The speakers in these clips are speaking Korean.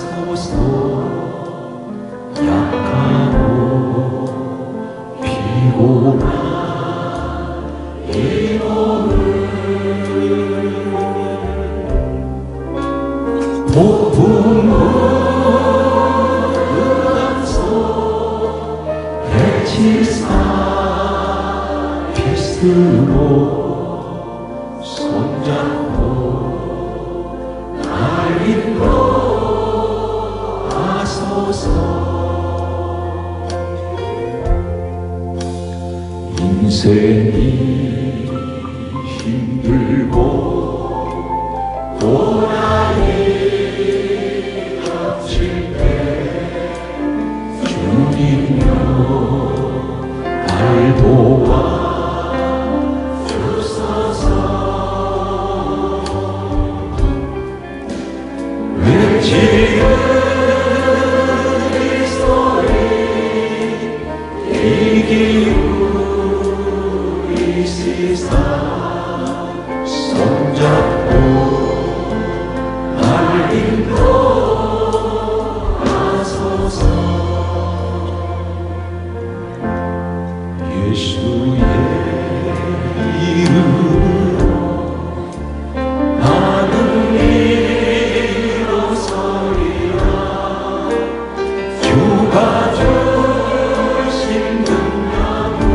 하소서. 약하고 피곤한 이 몸을 폭풍우 흑암속 해치사 필수로 손잡고 날 인도하소서. 인생이 힘들고 고난이 겹칠 때 주님여 날 도와 주소서. 외치는 이 소리 이 기울이 세상 손잡고 날 인도하소서. 예수의 이름으로 나는 일어서리라. 주가 주신 능력으로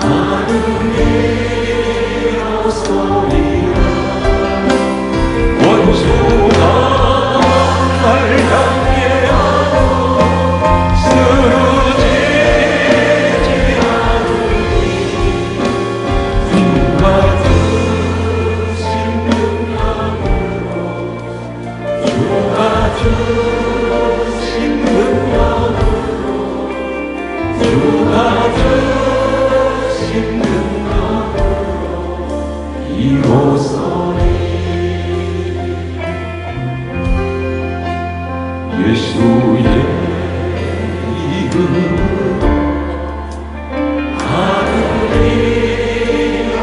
나는 일어서리라. 원수가 날 향해하고 쓰러지지 않으니 주가 주신 능력으로 주가 주신 능력으로 주가 주신 능력으로 이로소리. 예수의 이름으로 나는 일어서리라.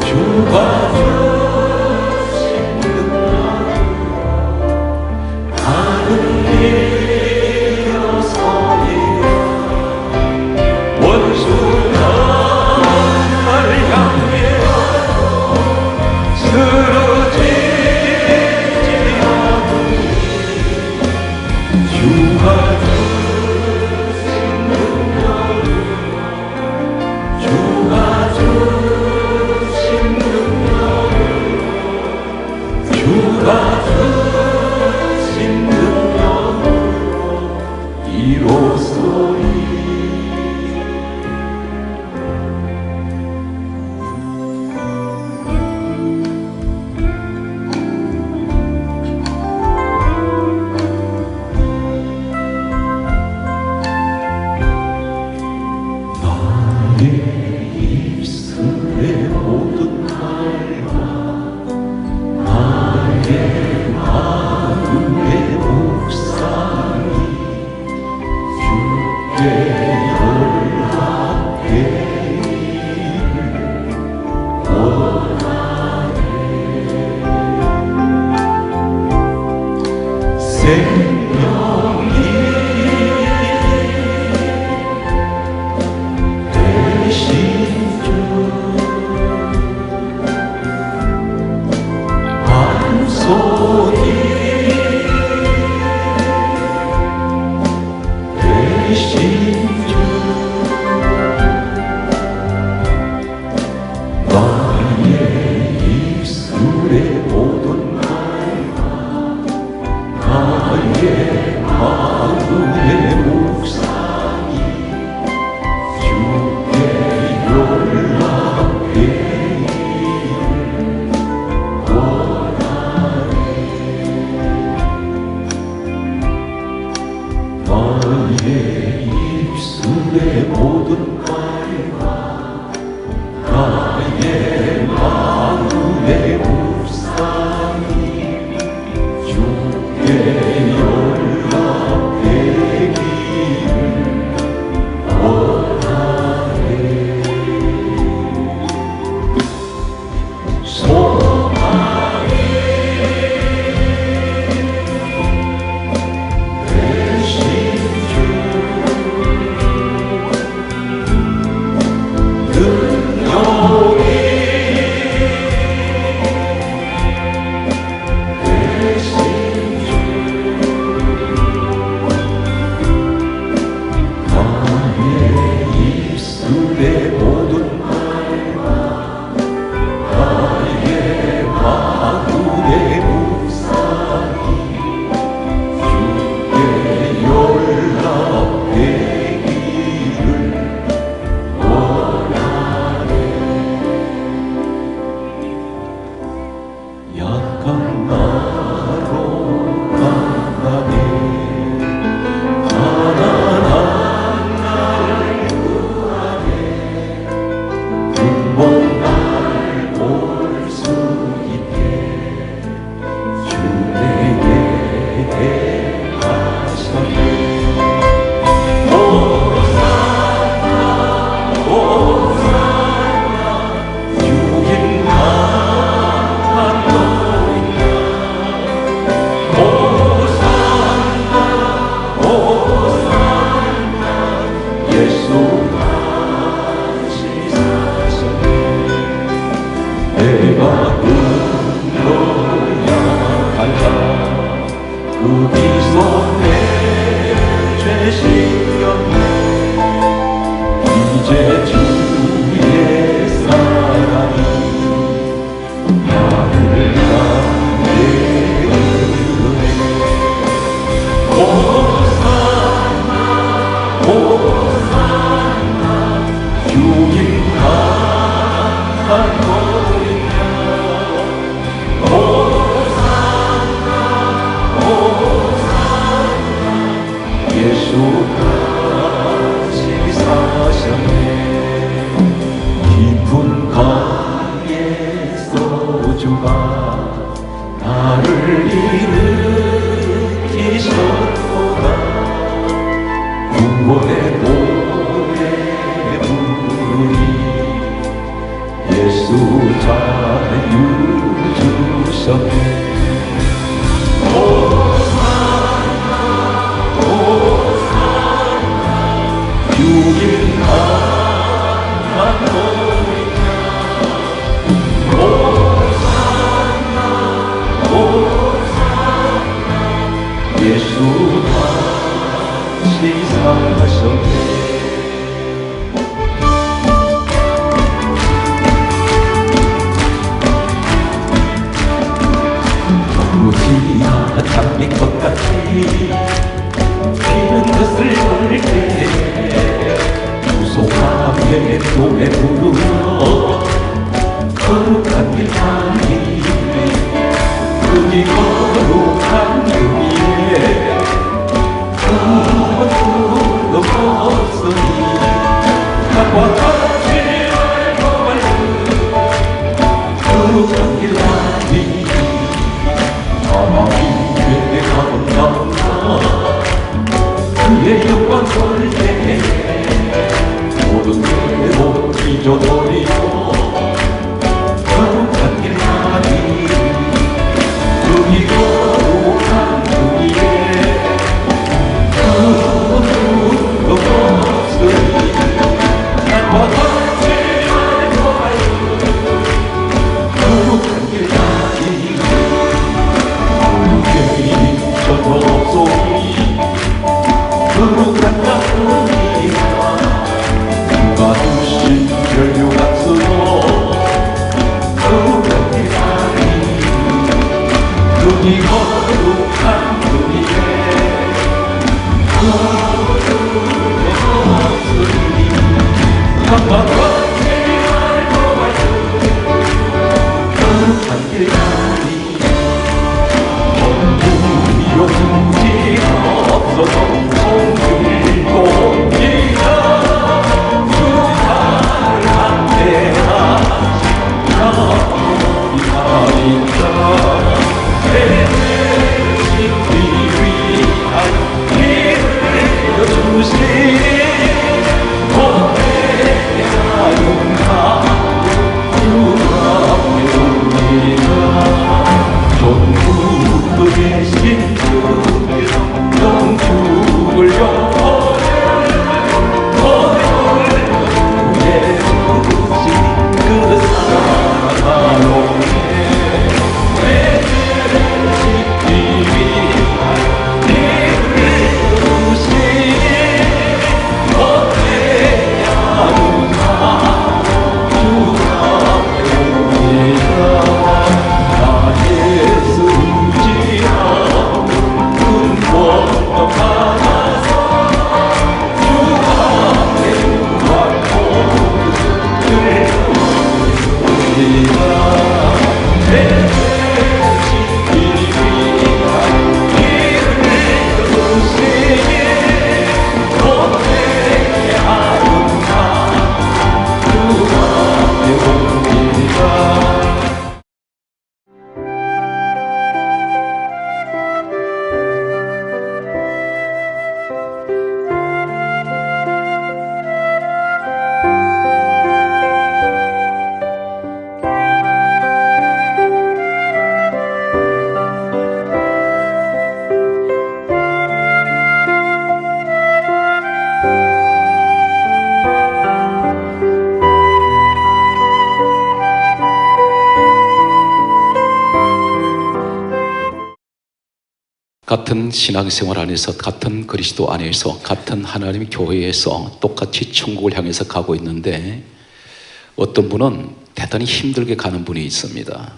주가 주신 능력으로 나는 일어서리라. 원수가 날 향해하고 쓰러지지 않으니 주가 주신 능력으로 주가 주신 능력으로 주가 주신 능력으로 이로소리. 나의 입술의 모든 말과 나의 마음의 묵상이 주께 연락되기를 원하네. 생명이 되신 주 반석이 되신 주 나의 입술의 모든 말과 나의 마음의 묵상이 주께 연락되기를 원하네. 나의 입술의 모든 말과 나의 마음의 묵상이 주께 연락되기를 원하네. 소망의 예수 다시 살아가셨네. 무지가 잠긴 것 같이 피는 것을 볼 때 무속함에 몸에 부르러 거룩한 길 가니 그이 거룩한 그 위에 그것도 넘었으니 나와 같이 알고 말고 거룩한 길 가니 하나님께 가본다 그의 영광 볼 때 모든 게 못 잊어버리고 거룩한 길 가니 그이 거룩한 그 위에 그것도 없으니 나와 같이 알고 말고 거룩한 길 가니 그의 전도 속이 거룩한 나무니라 누가 주신 혈류가 쓰고 거룩한 길 가니 그이 거룩한 그 위에 그것도 없으니 나와 같이 알고 말고 거룩한 길 가니 어둠이 용기 없어서 성질도 옵니다 주사를 한대하시 나의 살인자 내 신비 위하여 길을 여주시니 모태의 아름다운 주가 배웁니다 전부도 계신 주의 영축을 영원히 예수신 그 사랑으로 내 죄를 씻기 위하여 이를 주시니 모태의 아름다운 주가 배웁니다 나 예수 의지하고 근본도 받아서 주 앞에 구하고 들으리라 내 죄를 씻기 위하여 이를 주시니 모태의 아름다운 주 앞에 옵니다 같은 신앙생활 안에서 같은 그리스도 안에서 같은 하나님의 교회에서 똑같이 천국을 향해서 가고 있는데 어떤 분은 대단히 힘들게 가는 분이 있습니다.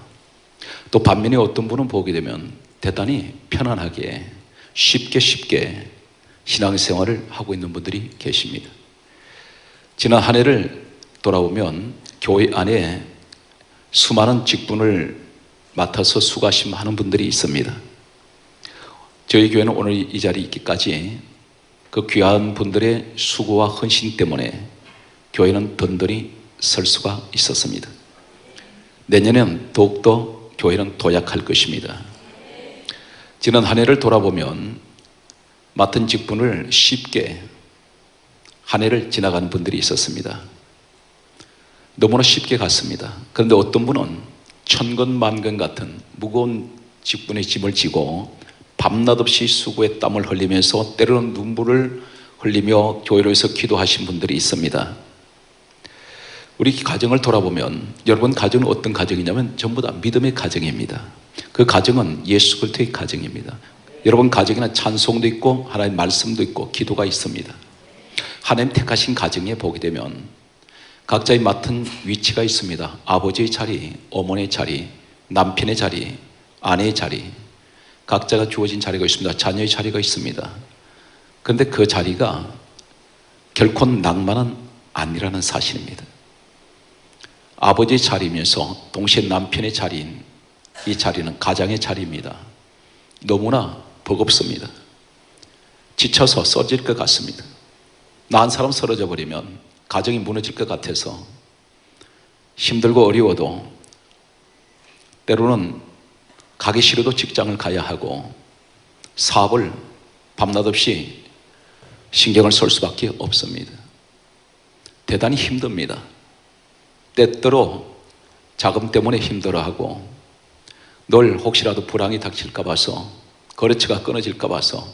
또 반면에 어떤 분은 보게 되면 대단히 편안하게 쉽게 신앙생활을 하고 있는 분들이 계십니다. 지난 한 해를 돌아보면 교회 안에 수많은 직분을 맡아서 수고하신 분들이 있습니다. 저희 교회는 오늘 이 자리에 있기까지 그 귀한 분들의 수고와 헌신 때문에 교회는 든든히 설 수가 있었습니다. 내년에는 더욱더 교회는 도약할 것입니다. 지난 한 해를 돌아보면 맡은 직분을 쉽게 한 해를 지나가는 분들이 있었습니다. 너무나 쉽게 갔습니다. 그런데 어떤 분은 천근만근 같은 무거운 직분의 짐을 지고 밤낮 없이 수고의 땀을 흘리면서 때로는 눈물을 흘리며 교회로 해서 기도하신 분들이 있습니다. 우리 가정을 돌아보면 여러분 가정은 어떤 가정이냐면 전부 다 믿음의 가정입니다. 그 가정은 예수 그리스도의 가정입니다. 여러분 가정에는 찬송도 있고 하나님 말씀도 있고 기도가 있습니다. 하나님 택하신 가정에 보게 되면 각자의 맡은 위치가 있습니다. 아버지의 자리, 어머니의 자리, 남편의 자리, 아내의 자리, 각자가 주어진 자리가 있습니다. 자녀의 자리가 있습니다. 그런데 그 자리가 결코 낭만은 아니라는 사실입니다. 아버지의 자리이면서 동시에 남편의 자리인 이 자리는 가장의 자리입니다. 너무나 버겁습니다. 지쳐서 써질 것 같습니다. 나 한 사람 쓰러져 버리면 가정이 무너질 것 같아서 힘들고 어려워도 때로는 가기 싫어도 직장을 가야 하고 사업을 밤낮 없이 신경을 쓸 수밖에 없습니다. 대단히 힘듭니다. 때때로 자금 때문에 힘들어하고 늘 혹시라도 불황이 닥칠까 봐서 거래처가 끊어질까 봐서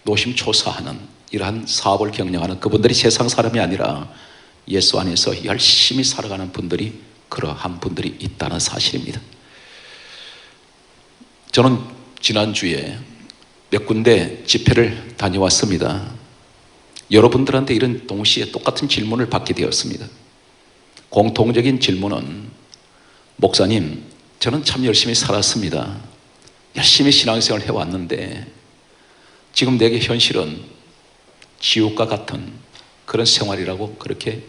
노심초사하는 이러한 사업을 경영하는 그분들이 세상 사람이 아니라 예수 안에서 열심히 살아가는 분들이 그러한 분들이 있다는 사실입니다. 저는 지난주에 몇 군데 집회를 다녀왔습니다. 여러분들한테 이런 동시에 똑같은 질문을 받게 되었습니다. 공통적인 질문은 목사님, 저는 참 열심히 살았습니다. 열심히 신앙생활을 해왔는데 지금 내게 현실은 지옥과 같은 그런 생활이라고 그렇게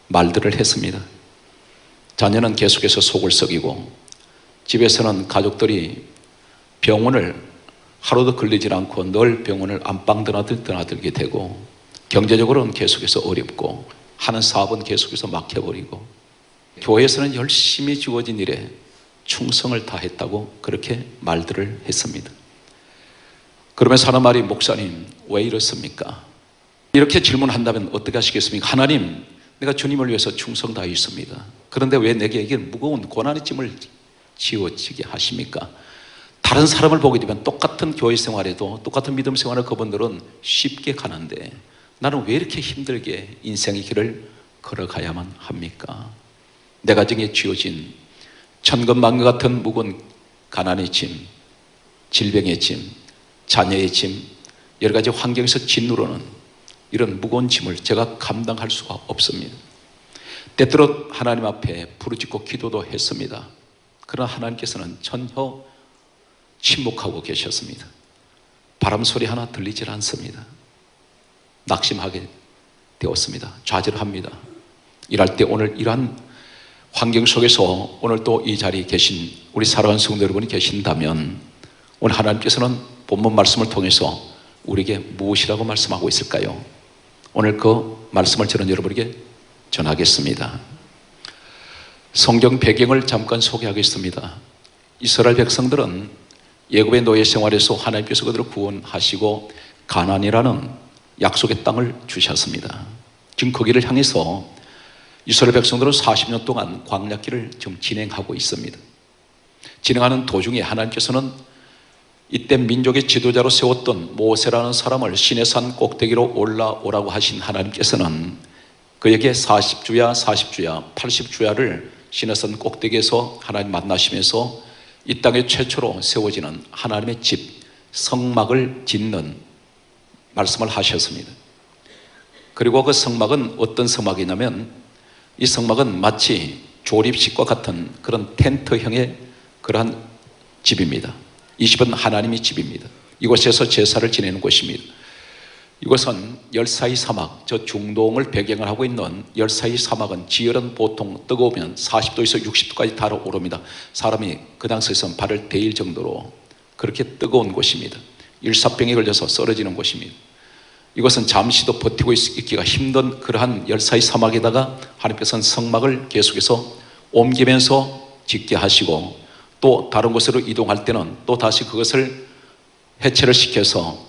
말들을 했습니다. 자녀는 계속해서 속을 썩이고 집에서는 가족들이 병원을 하루도 걸리지 않고 늘 병원을 안방 드나들게 되고 경제적으로는 계속해서 어렵고 하는 사업은 계속해서 막혀버리고 교회에서는 열심히 주어진 일에 충성을 다했다고 그렇게 말들을 했습니다. 그러면서 하는 말이 목사님 왜 이렇습니까? 이렇게 질문한다면 어떻게 하시겠습니까? 하나님, 내가 주님을 위해서 충성 다했습니다. 그런데 왜 내게 이게 무거운 고난의 짐을 지어지게 하십니까? 다른 사람을 보게 되면 똑같은 교회 생활에도 똑같은 믿음 생활을 그분들은 쉽게 가는데 나는 왜 이렇게 힘들게 인생의 길을 걸어가야만 합니까? 내 가정에 쥐어진 천근만근 같은 무거운 가난의 짐, 질병의 짐, 자녀의 짐, 여러 가지 환경에서 짓누르는 이런 무거운 짐을 제가 감당할 수가 없습니다. 때때로 하나님 앞에 부르짖고 기도도 했습니다. 그러나 하나님께서는 전혀 침묵하고 계셨습니다. 바람 소리 하나 들리질 않습니다. 낙심하게 되었습니다. 좌절합니다. 일할 때 오늘 이러한 환경 속에서 오늘 또 이 자리에 계신 우리 사랑하는 성도 여러분이 계신다면 오늘 하나님께서는 본문 말씀을 통해서 우리에게 무엇이라고 말씀하고 있을까요? 오늘 그 말씀을 저는 여러분에게 전하겠습니다. 성경 배경을 잠깐 소개하겠습니다. 이스라엘 백성들은 애굽의 노예 생활에서 하나님께서 그들을 구원하시고 가나안이라는 약속의 땅을 주셨습니다. 지금 거기를 향해서 이스라엘 백성들은 40년 동안 광야길을 지금 진행하고 있습니다. 진행하는 도중에 하나님께서는 이때 민족의 지도자로 세웠던 모세라는 사람을 시내산 꼭대기로 올라오라고 하신 하나님께서는 그에게 40주야 80주야를 시내산 꼭대기에서 하나님 만나시면서 이 땅에 최초로 세워지는 하나님의 집 성막을 짓는 말씀을 하셨습니다. 그리고 그 성막은 어떤 성막이냐면 이 성막은 마치 조립식과 같은 그런 텐트형의 그러한 집입니다. 이 집은 하나님의 집입니다. 이곳에서 제사를 지내는 곳입니다. 이곳은 열사의 사막, 저 중동을 배경을 하고 있는 열사의 사막은 지열은 보통 뜨거우면 40도에서 60도까지 달아오릅니다. 사람이 그 당시에서는 발을 데일 정도로 그렇게 뜨거운 곳입니다. 일사병에 걸려서 쓰러지는 곳입니다. 이것은 잠시도 버티고 있기가 힘든 그러한 열사의 사막에다가 하나님께서는 성막을 계속해서 옮기면서 짓게 하시고 또 다른 곳으로 이동할 때는 또 다시 그것을 해체를 시켜서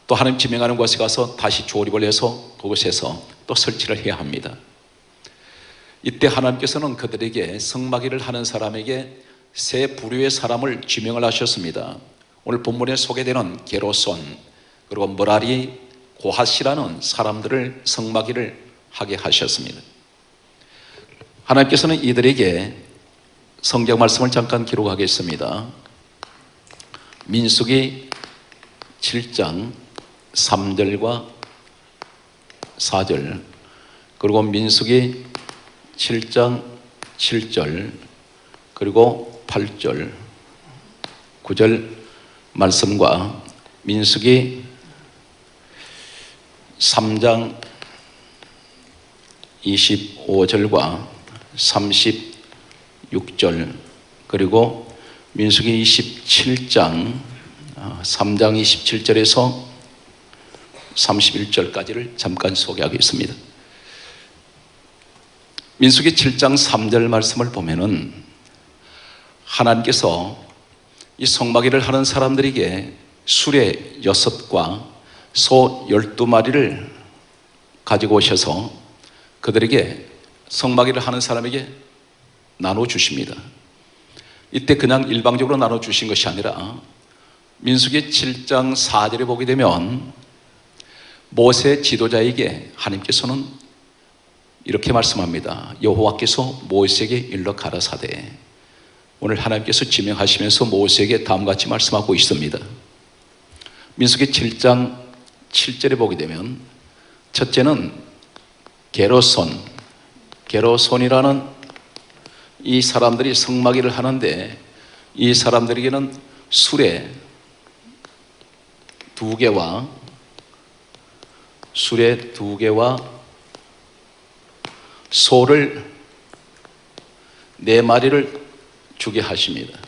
또 하나님 지명하는 곳에 가서 다시 조립을 해서 그곳에서 또 설치를 해야 합니다. 이때 하나님께서는 그들에게 성막일을 하는 사람에게 세 부류의 사람을 지명을 하셨습니다. 오늘 본문에 소개되는 게르손 그리고 머라리, 고핫이라는 사람들을 성막일을 하게 하셨습니다. 하나님께서는 이들에게 성경 말씀을 잠깐 기록하겠습니다. 민수기 7장 3절과 4절, 그리고 민수기 7장 7절, 그리고 8절, 9절 말씀과 민수기 3장 25절과 36절, 그리고 민수기 27장 3장 27절에서 31절까지를 잠깐 소개하겠습니다. 민수기 7장 3절 말씀을 보면은 하나님께서 이 성막일을 하는 사람들에게 수레 6과 소 12마리를 가지고 오셔서 그들에게 성막일을 하는 사람에게 나눠주십니다. 이때 그냥 일방적으로 나눠주신 것이 아니라 민수기 7장 4절에 보게 되면 모세 지도자에게 하나님께서는 이렇게 말씀합니다. 여호와께서 모세에게 일러 가라사대. 오늘 하나님께서 지명하시면서 모세에게 다음같이 말씀하고 있습니다. 민수기 7장 7절에 보게 되면 첫째는 게로손이라는 이 사람들이 성막일을 하는데 이 사람들에게는 수레 2개와 소를 4마리를 주게 하십니다.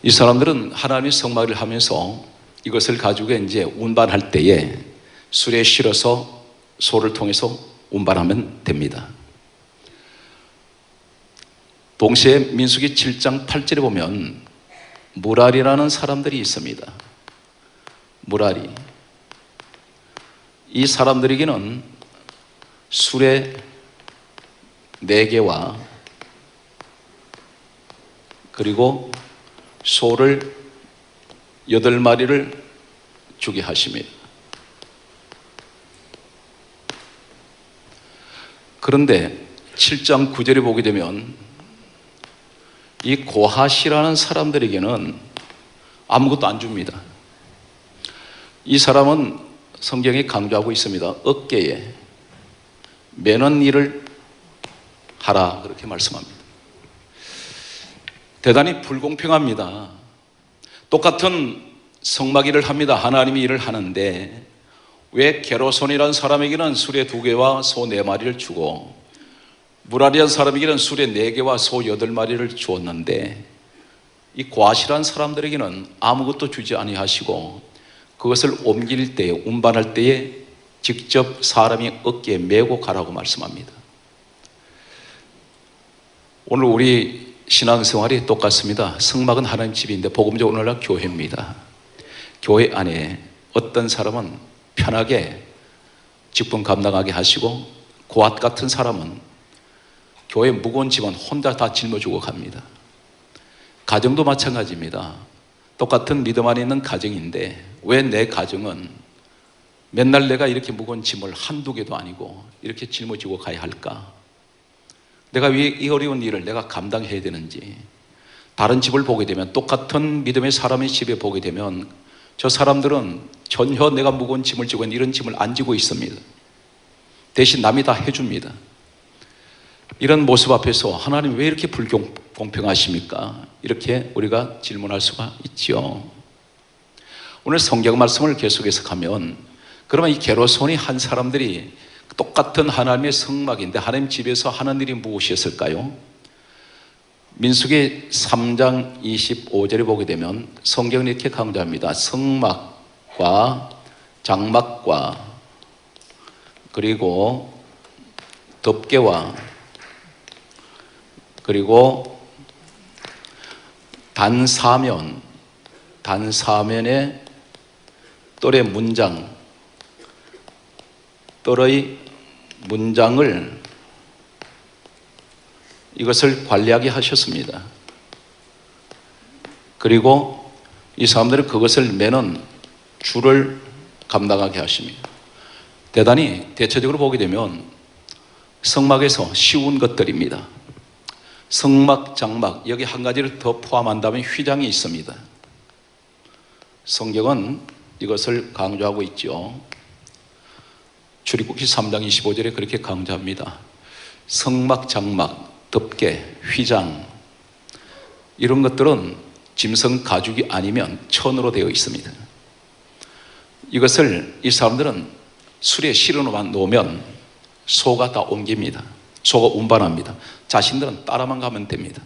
이 사람들은 하나님의 성막을 하면서 이것을 가지고 이제 운반할 때에 수레에 실어서 소를 통해서 운반하면 됩니다. 동시에 민수기 7장 8절에 보면 무랄이라는 사람들이 있습니다. 무랄이. 이 사람들에게는 수레 4개와 그리고 소를 8마리를 주게 하십니다. 그런데 7장 9절에 보게 되면 이 고핫이라는 사람들에게는 아무것도 안 줍니다. 이 사람은 성경에 강조하고 있습니다. 어깨에 매는 일을 하라, 그렇게 말씀합니다. 대단히 불공평합니다. 똑같은 성막일을 합니다. 하나님이 일을 하는데 왜 게로손이라는 사람에게는 수레 2개와 소 4마리를 주고 무라리한 사람에게는 수레 4개와 소 8마리를 주었는데 이 고핫이라는 사람들에게는 아무것도 주지 아니하시고 그것을 옮길 때에, 운반할 때에 직접 사람이 어깨에 메고 가라고 말씀합니다. 오늘 우리 신앙생활이 똑같습니다. 성막은 하나님 집인데 복음적 오늘날 교회입니다. 교회 안에 어떤 사람은 편하게 직분 감당하게 하시고 고핫 같은 사람은 교회 무거운 짐은 혼자 다 짊어지고 갑니다. 가정도 마찬가지입니다. 똑같은 믿음 안에 있는 가정인데 왜 내 가정은 맨날 내가 이렇게 무거운 짐을 한두 개도 아니고 이렇게 짊어지고 가야 할까? 내가 왜 이 어려운 일을 내가 감당해야 되는지. 다른 집을 보게 되면, 똑같은 믿음의 사람의 집에 보게 되면 저 사람들은 전혀 내가 무거운 짐을 지고 있는 이런 짐을 안 지고 있습니다. 대신 남이 다 해줍니다. 이런 모습 앞에서 하나님 왜 이렇게 불공평하십니까? 이렇게 우리가 질문할 수가 있지요. 오늘 성경 말씀을 계속해서 가면 그러면 이 게로손이 한 사람들이 똑같은 하나님의 성막인데 하나님 집에서 하는 일이 무엇이었을까요? 민수기 3장 25절에 보게 되면 성경은 이렇게 강조합니다. 성막과 장막과 그리고 덮개와 그리고 단사면의 똘의 문장, 똘의 문장을 이것을 관리하게 하셨습니다. 그리고 이 사람들은 그것을 매는 줄을 감당하게 하십니다. 대단히 대체적으로 보게 되면 성막에서 쉬운 것들입니다. 성막, 장막, 여기 한 가지를 더 포함한다면 휘장이 있습니다. 성경은 이것을 강조하고 있죠. 출애굽기 3장 25절에 그렇게 강조합니다. 성막, 장막, 덮개, 휘장, 이런 것들은 짐승 가죽이 아니면 천으로 되어 있습니다. 이것을 이 사람들은 수레에 실어 놓으면 소가 다 옮깁니다. 소가 운반합니다. 자신들은 따라만 가면 됩니다.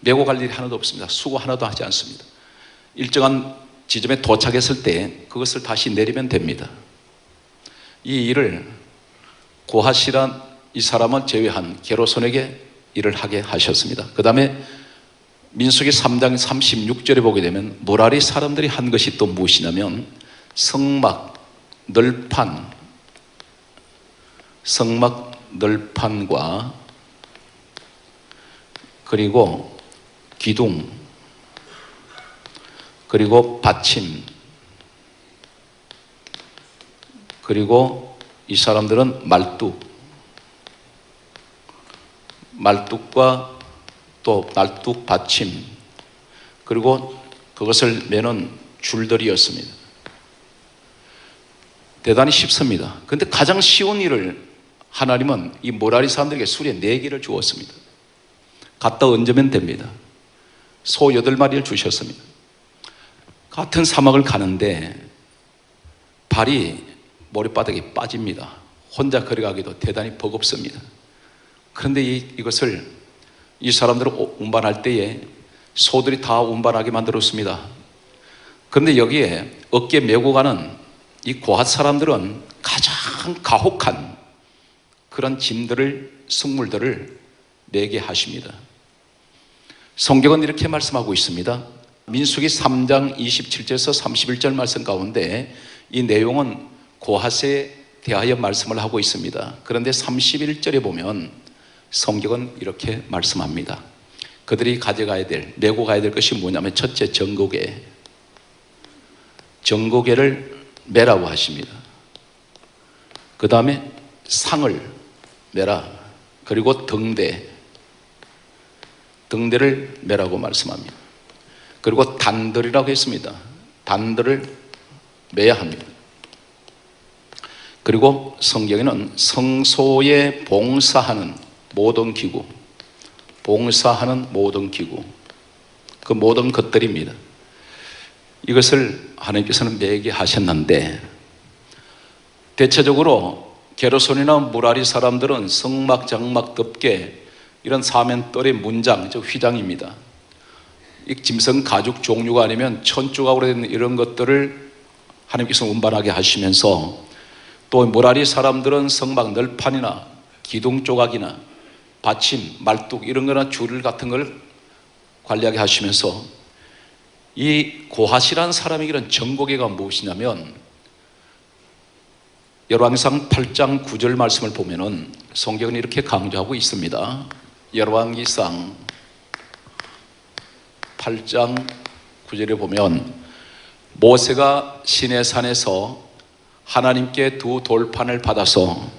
메고 갈 일이 하나도 없습니다. 수고 하나도 하지 않습니다. 일정한 지점에 도착했을 때 그것을 다시 내리면 됩니다. 이 일을 고핫이란 이 사람을 제외한 게르손에게 일을 하게 하셨습니다. 그 다음에 민수기 3장 36절에 보게 되면 모라리 사람들이 한 것이 또 무엇이냐면 성막, 널판과 그리고 기둥, 그리고 받침, 그리고 이 사람들은 말뚝과 또 말뚝 받침, 그리고 그것을 매는 줄들이었습니다. 대단히 쉽습니다. 그런데 가장 쉬운 일을 하나님은 이 모라리 사람들에게 수레 4개를 주었습니다. 갖다 얹으면 됩니다. 소 8마리를 주셨습니다. 같은 사막을 가는데 발이 모래바닥에 빠집니다. 혼자 걸어가기도 대단히 버겁습니다. 그런데 이것을 이 사람들을 운반할 때에 소들이 다 운반하게 만들었습니다. 그런데 여기에 어깨에 메고 가는 이 고핫 사람들은 가장 가혹한 그런 짐들을, 승물들을 매게 하십니다. 성경은 이렇게 말씀하고 있습니다. 민수기 3장 27절에서 31절 말씀 가운데 이 내용은 고핫에 대하여 말씀을 하고 있습니다. 그런데 31절에 보면 성경은 이렇게 말씀합니다. 그들이 가져가야 될, 메고 가야 될 것이 뭐냐면 첫째 정고개를 매라고 하십니다. 그 다음에 상을 매라. 그리고 등대를 매라고 말씀합니다. 그리고 단들이라고 했습니다. 단들을 매야 합니다. 그리고 성경에는 성소에 봉사하는 모든 기구, 그 모든 것들입니다. 이것을 하나님께서는 매게 하셨는데 대체적으로 게르손이나 무라리 사람들은 성막, 장막, 덮개 이런 사면떨의 문장, 즉 휘장입니다. 이 짐승 가죽 종류가 아니면 천조각으로 된 이런 것들을 하나님께서 운반하게 하시면서 또 무라리 사람들은 성막 널판이나 기둥 조각이나 받침, 말뚝 이런 거나 줄 같은 걸 관리하게 하시면서 이 고핫이라는 사람에게는 정고개가 무엇이냐면 열왕기상 8장 9절 말씀을 보면은 성경은 이렇게 강조하고 있습니다. 열왕기상 8장 9절에 보면 모세가 시내산에서 하나님께 2 돌판을 받아서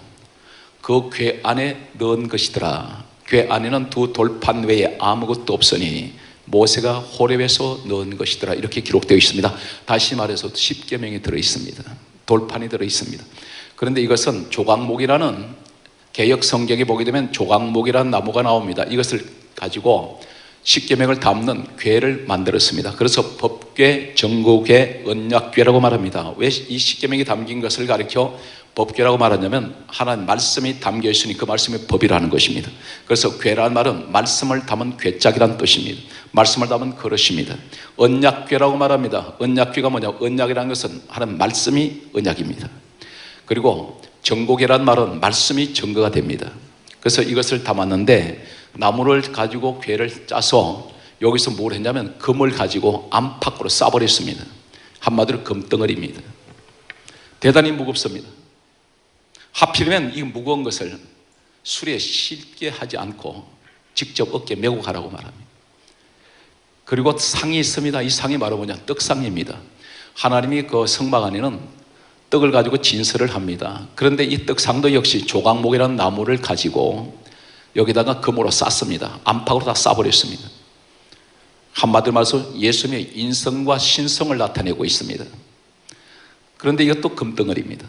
그 궤 안에 넣은 것이더라. 궤 안에는 2 돌판 외에 아무것도 없으니 모세가 호렙에서 넣은 것이더라. 이렇게 기록되어 있습니다. 다시 말해서 10계명이 들어있습니다. 돌판이 들어있습니다. 그런데 이것은 조각목이라는 개역 성경에 보게 되면 조각목이라는 나무가 나옵니다. 이것을 가지고 10계명을 담는 궤를 만들었습니다. 그래서 법궤, 정고궤, 언약궤라고 말합니다. 왜 이 10계명이 담긴 것을 가리켜 법궤라고 말하냐면 하나님 말씀이 담겨 있으니 그 말씀이 법이라는 것입니다. 그래서 궤라는 말은 말씀을 담은 궤짝이라는 뜻입니다. 말씀을 담은 그릇입니다. 언약궤라고 말합니다. 언약궤가 뭐냐? 언약이라는 것은 하나님 말씀이 언약입니다. 그리고 정고궤라는 말은 말씀이 증거가 됩니다. 그래서 이것을 담았는데 나무를 가지고 궤를 짜서 여기서 뭘 했냐면 금을 가지고 안팎으로 싸버렸습니다. 한마디로 금덩어리입니다. 대단히 무겁습니다. 하필이면 이 무거운 것을 수레에 실게 하지 않고 직접 어깨에 메고 가라고 말합니다. 그리고 상이 있습니다. 이 상이 바로 뭐냐? 떡상입니다. 하나님이 그 성막 안에는 떡을 가지고 진설을 합니다. 그런데 이 떡상도 역시 조각목이라는 나무를 가지고 여기다가 금으로 쌌습니다. 안팎으로 다 싸버렸습니다. 한마디로 말해서 예수님의 인성과 신성을 나타내고 있습니다. 그런데 이것도 금덩어리입니다.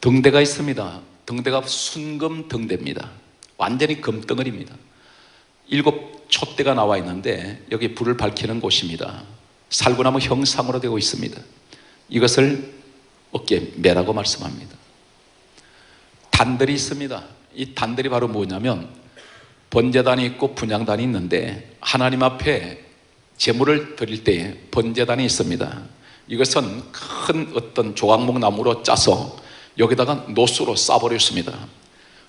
등대가 있습니다. 등대가 순금 등대입니다. 완전히 금덩어리입니다. 7 촛대가 나와 있는데 여기 불을 밝히는 곳입니다. 살구나무 형상으로 되고 있습니다. 이것을 어깨 매라고 말씀합니다. 단들이 있습니다. 이 단들이 바로 뭐냐면 번제단이 있고 분향단이 있는데 하나님 앞에 제물을 드릴 때에 번제단이 있습니다. 이것은 큰 어떤 조각목 나무로 짜서 여기다가 노수로 싸버렸습니다.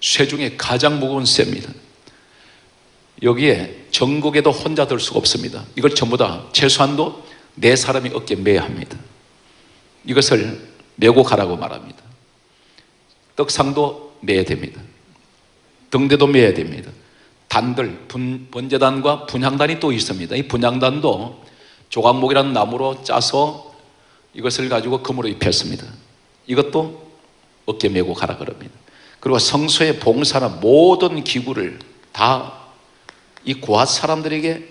쇠 중에 가장 무거운 쇠입니다. 여기에 전국에도 혼자 들 수가 없습니다. 이걸 전부 다 최소한도 4사람이 어깨에 매야 합니다. 이것을 메고 가라고 말합니다. 떡상도 매야 됩니다. 등대도 매야 됩니다. 단들, 번제단과 분향단이 또 있습니다. 이 분향단도 조각목이라는 나무로 짜서 이것을 가지고 금으로 입혔습니다. 이것도 어깨 메고 가라 그럽니다. 그리고 성소의 봉사나 모든 기구를 다 이 고앗 사람들에게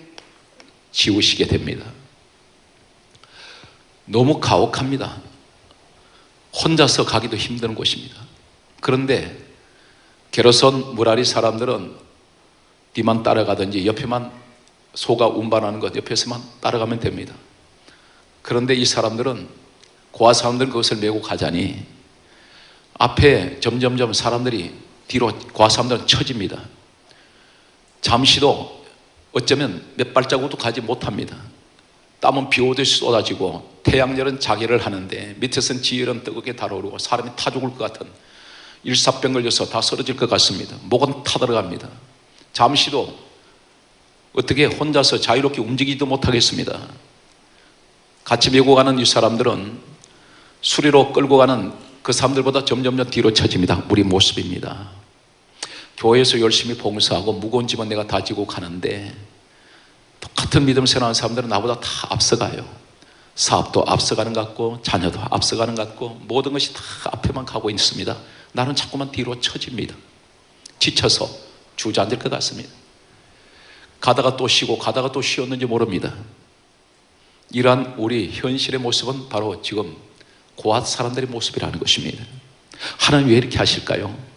지우시게 됩니다. 너무 가혹합니다. 혼자서 가기도 힘든 곳입니다. 그런데 게르손 무라리 사람들은 뒤만 따라가든지 옆에만 소가 운반하는 것 옆에서만 따라가면 됩니다. 그런데 이 사람들은 고아 사람들은 그것을 메고 가자니 앞에 점점점 사람들이 뒤로 고아 사람들은 처집니다. 잠시도 어쩌면 몇 발자국도 가지 못합니다. 땀은 비 오듯이 쏟아지고 태양열은 자기를 하는데 밑에서는 지열은 뜨겁게 달아오르고 사람이 타 죽을 것 같은 일사병 걸려서 다 쓰러질 것 같습니다. 목은 타들어갑니다. 잠시도 어떻게 혼자서 자유롭게 움직이지도 못하겠습니다. 같이 메고 가는 이 사람들은 수리로 끌고 가는 그 사람들보다 점점 뒤로 처집니다. 우리 모습입니다. 교회에서 열심히 봉사하고 무거운 짐은 내가 다 지고 가는데 똑같은 믿음 생활하는 사람들은 나보다 다 앞서가요. 사업도 앞서가는 것 같고 자녀도 앞서가는 것 같고 모든 것이 다 앞에만 가고 있습니다. 나는 자꾸만 뒤로 처집니다. 지쳐서 주저앉을 것 같습니다. 가다가 또 쉬고 가다가 또 쉬었는지 모릅니다. 이러한 우리 현실의 모습은 바로 지금 고앗 사람들의 모습이라는 것입니다. 하나님 왜 이렇게 하실까요?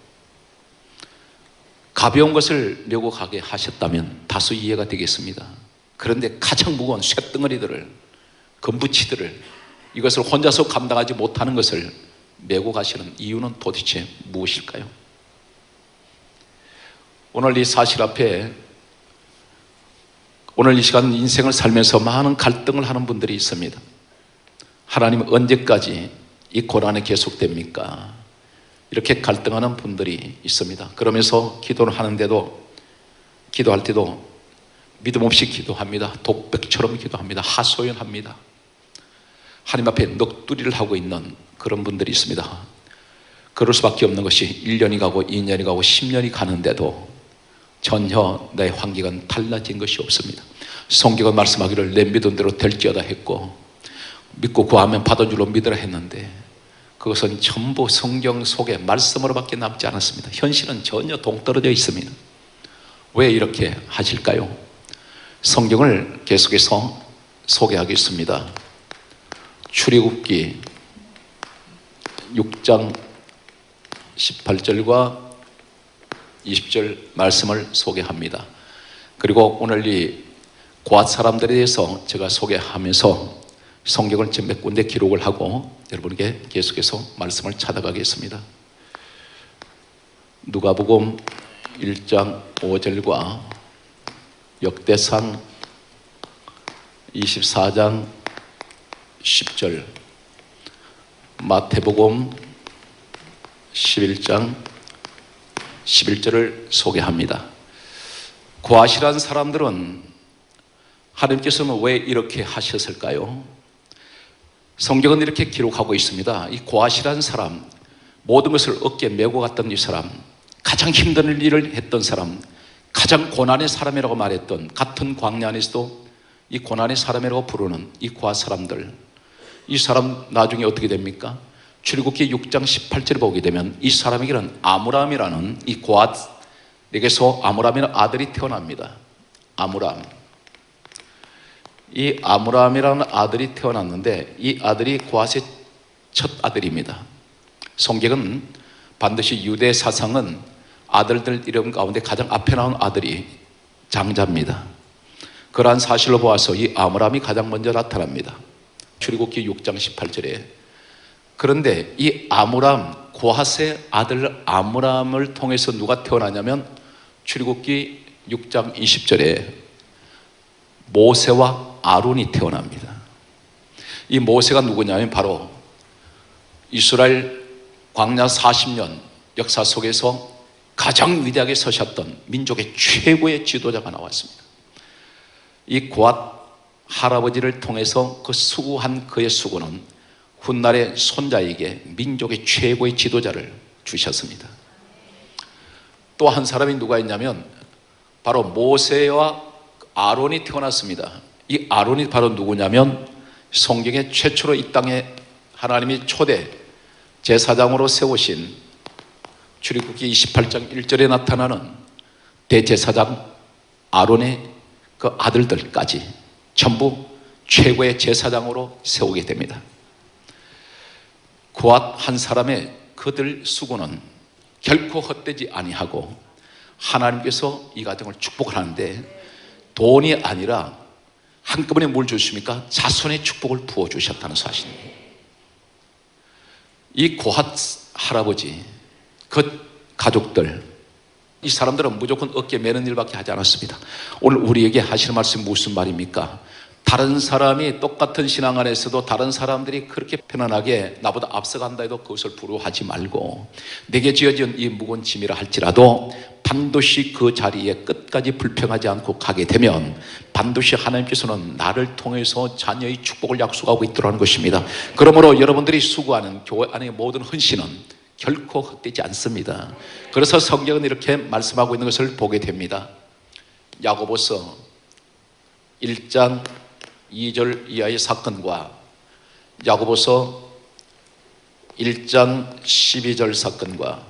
가벼운 것을 메고 가게 하셨다면 다소 이해가 되겠습니다. 그런데 가장 무거운 쇳덩어리들을 금부치들을 이것을 혼자서 감당하지 못하는 것을 메고 가시는 이유는 도대체 무엇일까요? 오늘 이 사실 앞에 오늘 이 시간 인생을 살면서 많은 갈등을 하는 분들이 있습니다. 하나님 언제까지 이 고난이 계속됩니까? 이렇게 갈등하는 분들이 있습니다. 그러면서 기도를 하는데도 기도할 때도 믿음 없이 기도합니다. 독백처럼 기도합니다. 하소연합니다. 하나님 앞에 넋두리를 하고 있는 그런 분들이 있습니다. 그럴 수밖에 없는 것이 1년이 가고 2년이 가고 10년이 가는데도 전혀 내 환경은 달라진 것이 없습니다. 성경은 말씀하기를 내 믿은 대로 될지어다 했고 믿고 구하면 받은 줄로 믿으라 했는데 그것은 전부 성경 속에 말씀으로밖에 남지 않았습니다. 현실은 전혀 동떨어져 있습니다. 왜 이렇게 하실까요? 성경을 계속해서 소개하겠습니다. 출애굽기 6장 18절과 20절 말씀을 소개합니다. 그리고 오늘 이 고앗 사람들에 대해서 제가 소개하면서 성경을 몇 군데 기록을 하고 여러분에게 계속해서 말씀을 찾아가겠습니다. 누가복음 1장 5절과 역대상 24장 10절, 마태복음 11장 11절을 소개합니다. 고앗이란 사람들은 하나님께서는 왜 이렇게 하셨을까요? 성경은 이렇게 기록하고 있습니다. 이 고앗이란 사람, 모든 것을 어깨에 메고 갔던 이 사람, 가장 힘든 일을 했던 사람, 가장 고난의 사람이라고 말했던, 같은 광야 안에서도 이 고난의 사람이라고 부르는 이 고앗 사람들, 이 사람 나중에 어떻게 됩니까? 출애굽기 6장 18절을 보게 되면 이 사람에게는 아므람이라는 이 고앗 내게서 아므람이라는 아들이 태어납니다. 아므람. 이 아므람이라는 아들이 태어났는데 이 아들이 고핫의 첫 아들입니다. 성경은 반드시 유대 사상은 아들들 이름 가운데 가장 앞에 나온 아들이 장자입니다. 그러한 사실로 보아서 이 아므람이 가장 먼저 나타납니다. 출애굽기 6장 18절에. 그런데 이 아므람, 고핫의 아들 아므람을 통해서 누가 태어나냐면 출애굽기 6장 20절에 모세와 아론이 태어납니다. 이 모세가 누구냐면 바로 이스라엘 광야 40년 역사 속에서 가장 위대하게 서셨던 민족의 최고의 지도자가 나왔습니다. 이 고핫 할아버지를 통해서 그 수고한 그의 수고는 훗날의 손자에게 민족의 최고의 지도자를 주셨습니다. 또 한 사람이 누가 있냐면 바로 모세와 아론이 태어났습니다. 이 아론이 바로 누구냐면 성경에 최초로 이 땅에 하나님이 초대 제사장으로 세우신 출애굽기 28장 1절에 나타나는 대제사장 아론의 그 아들들까지 전부 최고의 제사장으로 세우게 됩니다. 고핫 한 사람의 그들 수고는 결코 헛되지 아니하고 하나님께서 이 가정을 축복하는데 돈이 아니라 한꺼번에 뭘 주십니까? 자손의 축복을 부어주셨다는 사실입니다. 이 고핫 할아버지, 그 가족들, 이 사람들은 무조건 어깨 매는 일밖에 하지 않았습니다. 오늘 우리에게 하시는 말씀이 무슨 말입니까? 다른 사람이 똑같은 신앙 안에서도 다른 사람들이 그렇게 편안하게 나보다 앞서간다 해도 그것을 부러워하지 말고 내게 지어진 이 무거운 짐이라 할지라도 반드시 그 자리에 끝까지 불평하지 않고 가게 되면 반드시 하나님께서는 나를 통해서 자녀의 축복을 약속하고 있더라는 것입니다. 그러므로 여러분들이 수고하는 교회 안의 모든 헌신은 결코 헛되지 않습니다. 그래서 성경은 이렇게 말씀하고 있는 것을 보게 됩니다. 야고보서 1장 2절 이하의 사건과 야고보서 1장 12절 사건과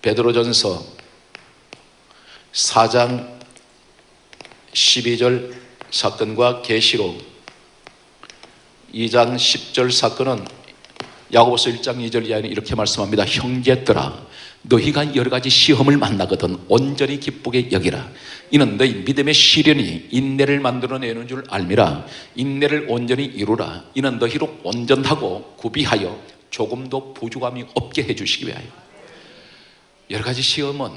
베드로전서 4장 12절 사건과 계시록 2장 10절 사건은 야고보서 1장 2절 이하에는 이렇게 말씀합니다. 형제들아 너희가 여러 가지 시험을 만나거든 온전히 기쁘게 여기라. 이는 너희 믿음의 시련이 인내를 만들어내는 줄 알미라. 인내를 온전히 이루라. 이는 너희로 온전하고 구비하여 조금도 부족함이 없게 해주시기 위하여. 여러 가지 시험은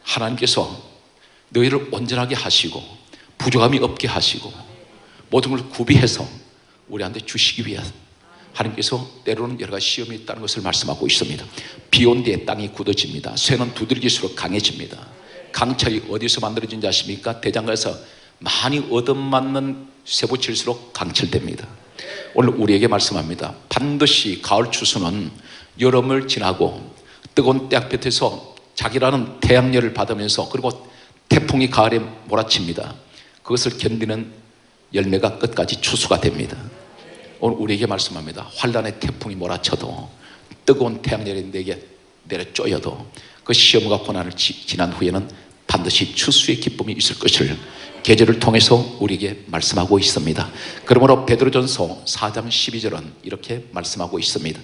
하나님께서 너희를 온전하게 하시고 부족함이 없게 하시고 모든 걸 구비해서 우리한테 주시기 위해서 하나님께서 때로는 여러 가지 시험이 있다는 것을 말씀하고 있습니다. 비 온 뒤에 땅이 굳어집니다. 쇠는 두들길수록 강해집니다. 강철이 어디서 만들어진지 아십니까? 대장가에서 많이 얻어맞는 쇠붙일수록 강철됩니다. 오늘 우리에게 말씀합니다. 반드시 가을 추수는 여름을 지나고 뜨거운 때약볕에서 자기라는 태양열을 받으면서 그리고 태풍이 가을에 몰아칩니다. 그것을 견디는 열매가 끝까지 추수가 됩니다. 오늘 우리에게 말씀합니다. 환란의 태풍이 몰아쳐도 뜨거운 태양열이 내게 내려 쪼여도 그 시험과 고난을 지난 후에는 반드시 추수의 기쁨이 있을 것을 계절을 통해서 우리에게 말씀하고 있습니다. 그러므로 베드로전서 4장 12절은 이렇게 말씀하고 있습니다.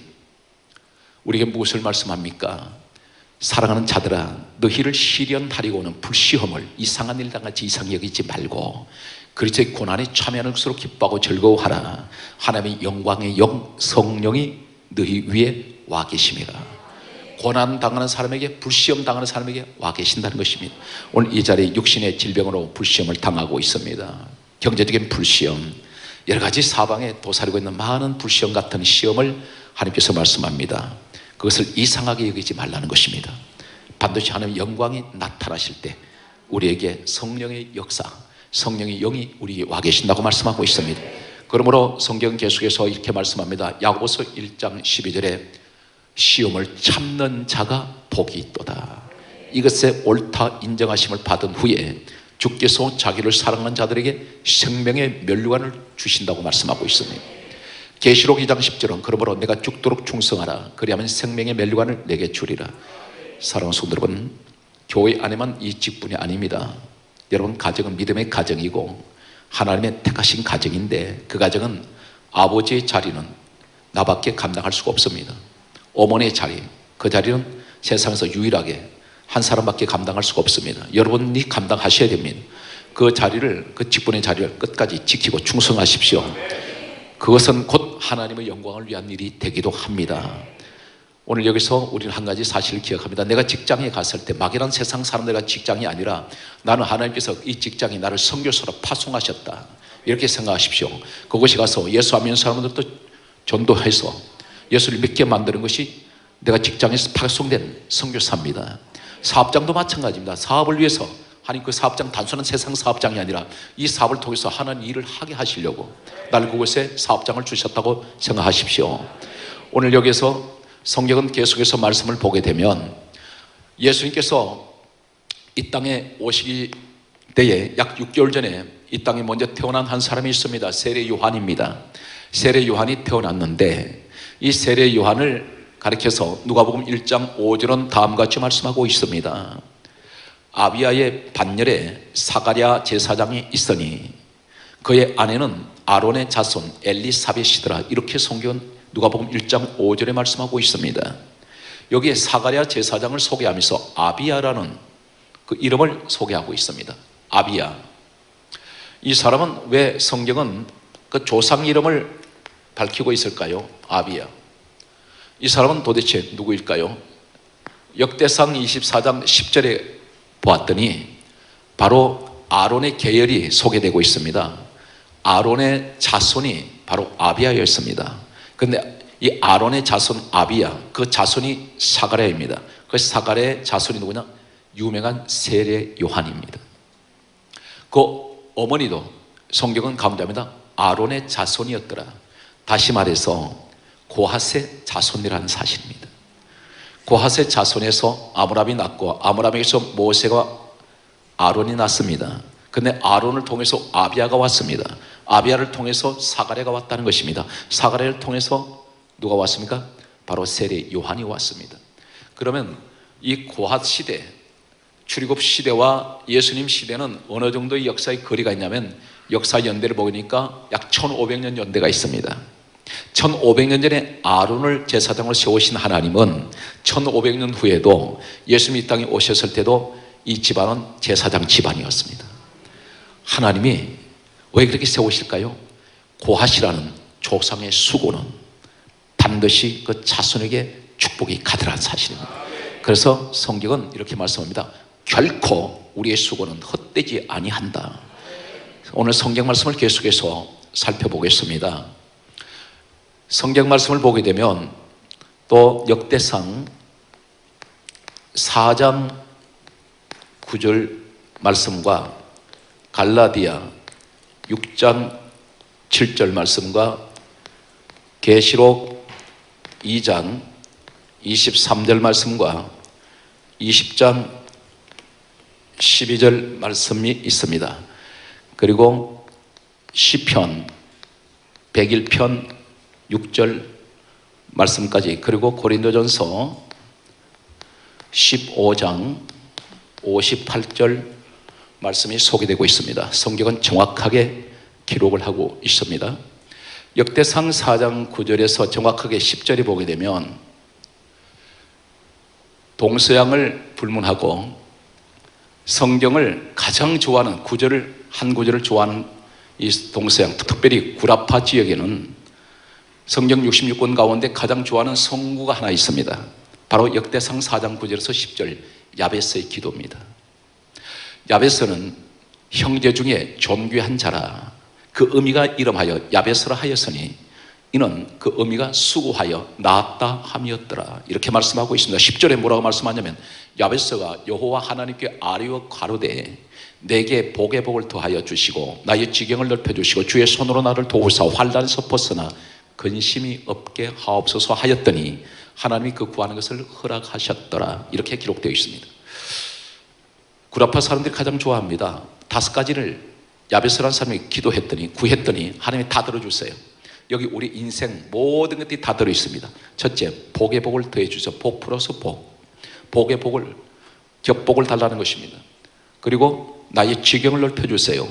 우리에게 무엇을 말씀합니까? 사랑하는 자들아 너희를 시련하려고 오는 불시험을 이상한 일 당같이 이상히 여기지 말고 그리스도의 고난에 참여하는 것으로 기뻐하고 즐거워하라. 하나님의 영광의 영 성령이 너희 위에 와 계심이라. 고난 당하는 사람에게 불시험 당하는 사람에게 와 계신다는 것입니다. 오늘 이 자리에 육신의 질병으로 불시험을 당하고 있습니다. 경제적인 불시험, 여러 가지 사방에 도사리고 있는 많은 불시험 같은 시험을 하나님께서 말씀합니다. 그것을 이상하게 여기지 말라는 것입니다. 반드시 하나님의 영광이 나타나실 때 우리에게 성령의 역사, 성령의 영이 우리에게 와 계신다고 말씀하고 있습니다. 그러므로 성경 계속해서 이렇게 말씀합니다. 야고보서 1장 12절에 시험을 참는 자가 복이 있도다. 이것에 옳다 인정하심을 받은 후에 주께서 자기를 사랑하는 자들에게 생명의 면류관을 주신다고 말씀하고 있습니다. 계시록 2장 10절은 그러므로 내가 죽도록 충성하라. 그리하면 생명의 면류관을 내게 주리라. 사랑하는 성도 여러분, 교회 안에만 이 직분이 아닙니다. 여러분, 가정은 믿음의 가정이고 하나님의 택하신 가정인데, 그 가정은 아버지의 자리는 나밖에 감당할 수가 없습니다. 어머니의 자리, 그 자리는 세상에서 유일하게 한 사람밖에 감당할 수가 없습니다. 여러분이 감당하셔야 됩니다. 그 자리를, 그 직분의 자리를 끝까지 지키고 충성하십시오. 그것은 곧 하나님의 영광을 위한 일이 되기도 합니다. 오늘 여기서 우리는 한 가지 사실을 기억합니다. 내가 직장에 갔을 때 막연한 세상 사람들과 직장이 아니라 나는 하나님께서 이 직장이 나를 선교사로 파송하셨다, 이렇게 생각하십시오. 그곳에 가서 예수 안 믿는 사람들도 전도해서 예수를 믿게 만드는 것이 내가 직장에서 파송된 선교사입니다. 사업장도 마찬가지입니다. 사업을 위해서 하나님, 그 사업장 단순한 세상 사업장이 아니라 이 사업을 통해서 하나님 일을 하게 하시려고 나를 그곳에 사업장을 주셨다고 생각하십시오. 오늘 여기서 성경은 계속해서 말씀을 보게 되면 예수님께서 이 땅에 오시기 때에 약 6개월 전에 이 땅에 먼저 태어난 한 사람이 있습니다. 세례 요한입니다. 세례 요한이 태어났는데 이 세례 요한을 가리켜서 누가복음 1장 5절은 다음과 같이 말씀하고 있습니다. 아비야의 반열에 사가랴 제사장이 있으니 그의 아내는 아론의 자손 엘리사벳이더라, 이렇게 성경은 누가복음 1장 5절에 말씀하고 있습니다. 여기에 사가랴 제사장을 소개하면서 아비야라는 그 이름을 소개하고 있습니다. 아비야. 이 사람은 왜 성경은 그 조상 이름을 밝히고 있을까요? 아비야. 이 사람은 도대체 누구일까요? 역대상 24장 10절에 보았더니 바로 아론의 계열이 소개되고 있습니다. 아론의 자손이 바로 아비야였습니다. 그런데 이 아론의 자손 아비야, 그 자손이 사가랴입니다. 그 사가랴의 자손이 누구냐? 유명한 세례 요한입니다. 그 어머니도 성경은 강조합니다. 아론의 자손이었더라. 다시 말해서 고핫의 자손이라는 사실입니다. 고핫의 자손에서 아므람이 났고 아므람에게서 모세가 아론이 났습니다. 근데 아론을 통해서 아비야가 왔습니다. 아비야를 통해서 사가랴가 왔다는 것입니다. 사가랴를 통해서 누가 왔습니까? 바로 세례 요한이 왔습니다. 그러면 이 고핫 시대, 출애굽 시대와 예수님 시대는 어느 정도의 역사의 거리가 있냐면 역사 연대를 보니까 약 1500년 연대가 있습니다. 1500년 전에 아론을 제사장으로 세우신 하나님은 1500년 후에도 예수님이 이 땅에 오셨을 때도 이 집안은 제사장 집안이었습니다. 하나님이 왜 그렇게 세우실까요? 고핫이라는 조상의 수고는 반드시 그 자손에게 축복이 가득한 사실입니다. 그래서 성경은 이렇게 말씀합니다. 결코 우리의 수고는 헛되지 아니한다. 오늘 성경 말씀을 계속해서 살펴보겠습니다. 성경 말씀을 보게 되면 또 역대상 4장 9절 말씀과 갈라디아 6장 7절 말씀과 계시록 2장 23절 말씀과 20장 12절 말씀이 있습니다. 그리고 시편 101편 6절 말씀까지, 그리고 고린도전서 15장 58절 말씀이 소개되고 있습니다. 성경은 정확하게 기록을 하고 있습니다. 역대상 4장 9절에서 정확하게 10절에 보게 되면 동서양을 불문하고 성경을 가장 좋아하는 구절을, 한 구절을 좋아하는 이 동서양, 특별히 구라파 지역에는 성경 66권 가운데 가장 좋아하는 성구가 하나 있습니다. 바로 역대상 4장 9절에서 10절 야베스의 기도입니다. 야베스는 형제 중에 존귀한 자라. 그 의미가 이름하여 야베스라 하였으니 이는 그 의미가 수고하여 낳았다 함이었더라, 이렇게 말씀하고 있습니다. 10절에 뭐라고 말씀하냐면 야베스가 여호와 하나님께 아뢰어 가로되 내게 복의 복을 더하여 주시고 나의 지경을 넓혀주시고 주의 손으로 나를 도우사 환난에서 벗어나 근심이 없게 하옵소서 하였더니 하나님이 그 구하는 것을 허락하셨더라, 이렇게 기록되어 있습니다. 구라파 사람들이 가장 좋아합니다. 5가지를 야베스라는 사람이 기도했더니, 구했더니 하나님이 다 들어주세요. 여기 우리 인생 모든 것들이 다 들어있습니다. 첫째, 복의 복을 더해 주셔서 복 플러스 복, 복의 복을 격복을 달라는 것입니다. 그리고 나의 지경을 넓혀주세요.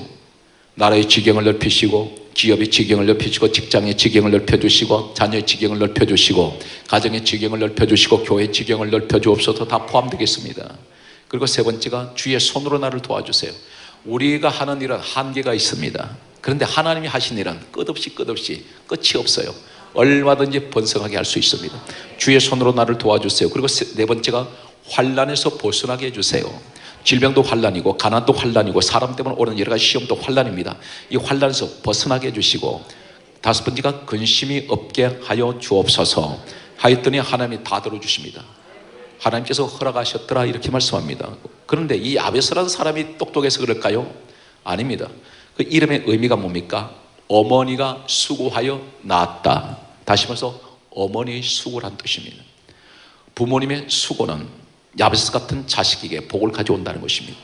나라의 지경을 넓히시고, 기업의 지경을 넓히시고, 직장의 지경을 넓혀주시고, 자녀의 지경을 넓혀주시고, 가정의 지경을 넓혀주시고, 교회의 지경을 넓혀주옵소서. 다 포함되겠습니다. 그리고 세 번째가 주의 손으로 나를 도와주세요. 우리가 하는 일은 한계가 있습니다. 그런데 하나님이 하신 일은 끝없이 끝이 없어요. 얼마든지 번성하게 할 수 있습니다. 주의 손으로 나를 도와주세요. 그리고 네 번째가 환난에서 벗어나게 해주세요. 질병도 환난이고, 가난도 환난이고, 사람 때문에 오는 여러 가지 시험도 환난입니다. 이 환난에서 벗어나게 해주시고, 다섯 번째가 근심이 없게 하여 주옵소서. 하였더니 하나님이 다 들어주십니다. 하나님께서 허락하셨더라 이렇게 말씀합니다. 그런데 이 야베스라는 사람이 똑똑해서 그럴까요? 아닙니다. 그 이름의 의미가 뭡니까? 어머니가 수고하여 낳았다. 다시 말해서 어머니의 수고란 뜻입니다. 부모님의 수고는 야베스 같은 자식에게 복을 가져온다는 것입니다.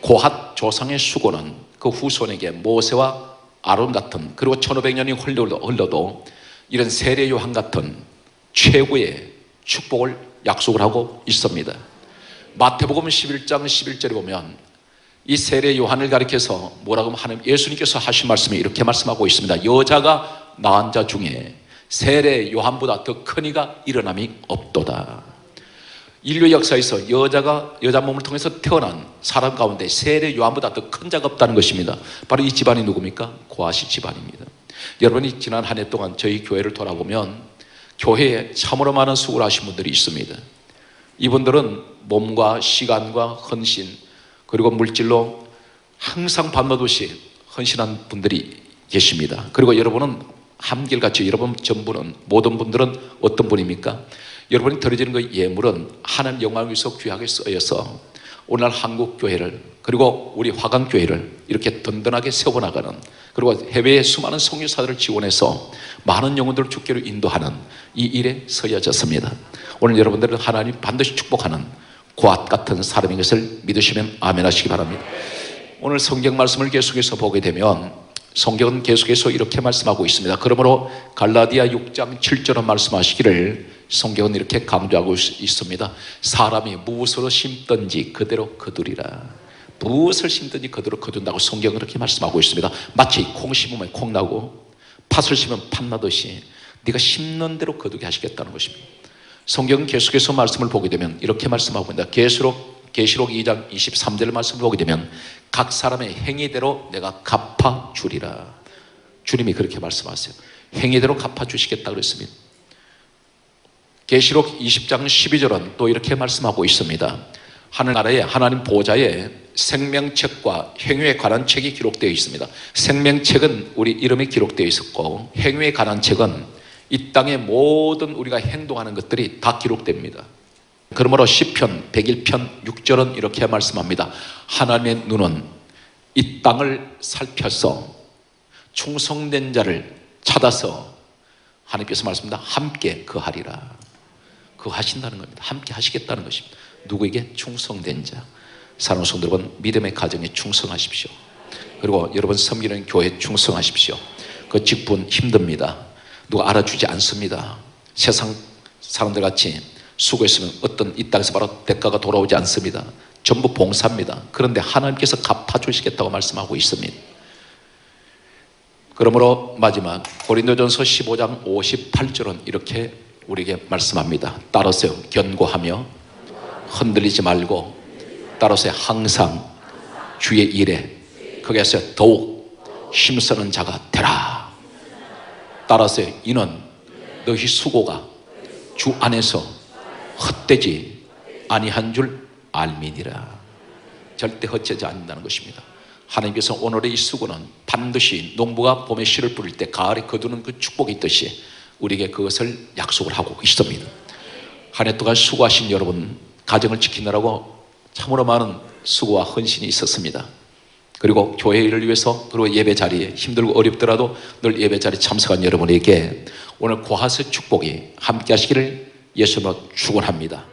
고핫 조상의 수고는 그 후손에게 모세와 아론 같은, 그리고 1500년이 흘러도 이런 세례 요한 같은 최고의 축복을 약속을 하고 있습니다. 마태복음 11장 11절에 보면 이 세례 요한을 가리켜서 뭐라고 하면 하나님 예수님께서 하신 말씀이 이렇게 말씀하고 있습니다. 여자가 낳은 자 중에 세례 요한보다 더 큰 이가 일어남이 없도다. 인류 역사에서 여자 몸을 통해서 태어난 사람 가운데 세례 요한보다 더 큰 자가 없다는 것입니다. 바로 이 집안이 누굽니까? 고아시 집안입니다. 여러분이 지난 한 해 동안 저희 교회를 돌아보면 교회에 참으로 많은 수고를 하신 분들이 있습니다. 이분들은 몸과 시간과 헌신, 그리고 물질로 항상 밤낮 없이 헌신한 분들이 계십니다. 그리고 여러분은 한결같이 여러분 전부는, 모든 분들은 어떤 분입니까? 여러분이 드려지는 그 예물은 하나님 영광을 위해서 귀하게 쓰여서 오늘날 한국교회를, 그리고 우리 화강교회를 이렇게 든든하게 세워나가는, 그리고 해외의 수많은 선교사들을 지원해서 많은 영혼들을 주께로 인도하는 이 일에 쓰여졌습니다. 오늘 여러분들은 하나님 반드시 축복하는 고앗 같은 사람인 것을 믿으시면 아멘 하시기 바랍니다. 오늘 성경 말씀을 계속해서 보게 되면 성경은 계속해서 이렇게 말씀하고 있습니다. 그러므로 갈라디아 6장 7절은 말씀하시기를 성경은 이렇게 강조하고 있습니다. 사람이 무엇으로 심든지 그대로 거두리라. 무엇을 심든지 그대로 거둔다고 성경은 그렇게 말씀하고 있습니다. 마치 콩 심으면 콩 나고 팥을 심으면 팥 나듯이 네가 심는 대로 거두게 하시겠다는 것입니다. 성경은 계속해서 말씀을 보게 되면 이렇게 말씀하고 있습니다. 계시록 2장 23절 말씀을 보게 되면 각 사람의 행위대로 내가 갚아주리라. 주님이 그렇게 말씀하세요. 행위대로 갚아주시겠다 그랬습니다. 계시록 20장 12절은 또 이렇게 말씀하고 있습니다. 하늘나라에 하나님 보좌에 생명책과 행위에 관한 책이 기록되어 있습니다. 생명책은 우리 이름이 기록되어 있었고, 행위에 관한 책은 이 땅의 모든 우리가 행동하는 것들이 다 기록됩니다. 그러므로 시편 101편 6절은 이렇게 말씀합니다. 하나님의 눈은 이 땅을 살펴서 충성된 자를 찾아서 하나님께서 말씀합니다. 함께 거하리라. 거하신다는 겁니다. 함께 하시겠다는 것입니다. 누구에게? 충성된 자. 사랑하는 성도 여러분, 믿음의 가정에 충성하십시오. 그리고 여러분 섬기는 교회에 충성하십시오. 그 직분 힘듭니다. 누가 알아주지 않습니다. 세상 사람들 같이 수고했으면 어떤 이 땅에서 바로 대가가 돌아오지 않습니다. 전부 봉사입니다. 그런데 하나님께서 갚아주시겠다고 말씀하고 있습니다. 그러므로 마지막 고린도전서 15장 58절은 이렇게 우리에게 말씀합니다. 따라서 견고하며 흔들리지 말고 따라서 항상 주의 일에 거기에서 더욱 힘쓰는 자가 되라. 따라서 이는 너희 수고가 주 안에서 헛되지 아니한 줄 알미니라. 절대 헛되지 않는다는 것입니다. 하나님께서 오늘의 이 수고는 반드시 농부가 봄에 씨를 뿌릴 때 가을에 거두는 그 축복이 있듯이 우리에게 그것을 약속을 하고 있습니다. 한 해 동안 수고하신 여러분, 가정을 지키느라고 참으로 많은 수고와 헌신이 있었습니다. 그리고 교회 일을 위해서, 그리고 예배 자리에 힘들고 어렵더라도 늘 예배 자리에 참석한 여러분에게 오늘 고하세 축복이 함께 하시기를 예수님으로 축원합니다.